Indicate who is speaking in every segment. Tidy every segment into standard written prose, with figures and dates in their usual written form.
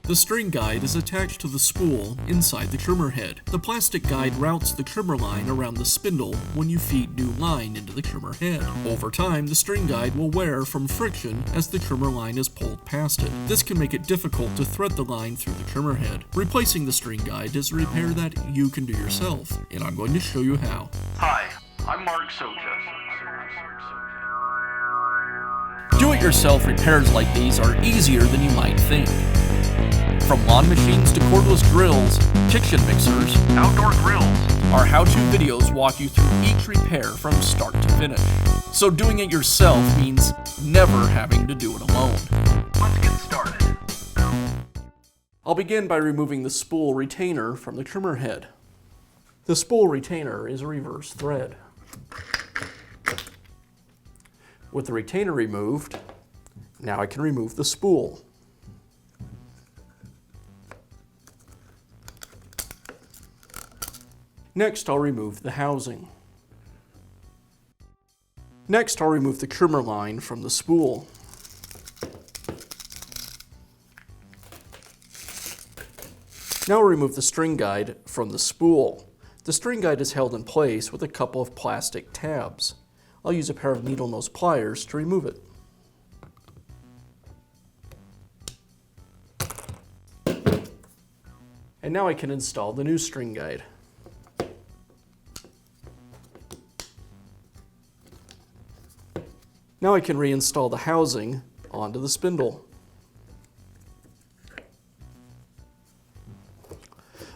Speaker 1: The string guide is attached to the spool inside the trimmer head. The plastic guide routes the trimmer line around the spindle when you feed new line into the trimmer head. Over time, the string guide will wear from friction as the trimmer line is pulled past it. This can make it difficult to thread the line through the trimmer head. Replacing the string guide is a repair that you can do yourself, and I'm going to show you how.
Speaker 2: Hi, I'm Mark Socha.
Speaker 1: Do-it-yourself repairs like these are easier than you might think. From lawn machines to cordless drills, kitchen mixers,
Speaker 2: Outdoor grills.
Speaker 1: our how-to videos walk you through each repair from start to finish. So doing it yourself means never having to do it alone.
Speaker 2: Let's get started.
Speaker 1: I'll begin by removing the spool retainer from the trimmer head. The spool retainer is a reverse thread. With the retainer removed, now I can remove the spool. Next, I'll remove the housing. Next, I'll remove the trimmer line from the spool. Now I'll remove the string guide from the spool. The string guide is held in place with a couple of plastic tabs. I'll use a pair of needle nose pliers to remove it. And now I can install the new string guide. Now I can reinstall the housing onto the spindle.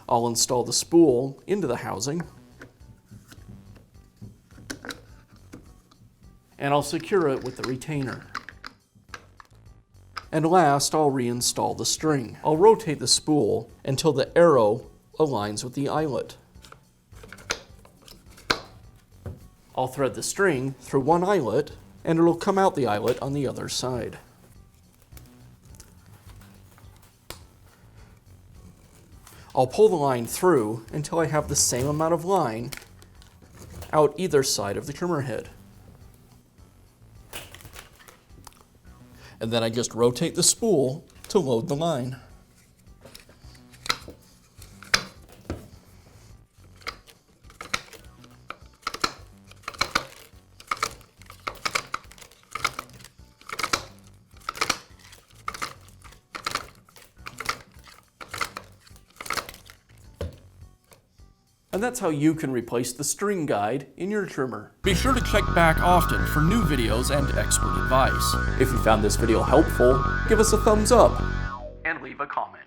Speaker 1: I'll install the spool into the housing, and I'll secure it with the retainer. And last, I'll reinstall the string. I'll rotate the spool until the arrow aligns with the eyelet. I'll thread the string through one eyelet, and it'll come out the eyelet on the other side. I'll pull the line through until I have the same amount of line out either side of the trimmer head. And then I just rotate the spool to load the line. And that's how you can replace the string guide in your trimmer. Be sure to check back often for new videos and expert advice. If you found this video helpful, give us a thumbs up.
Speaker 2: And leave a comment.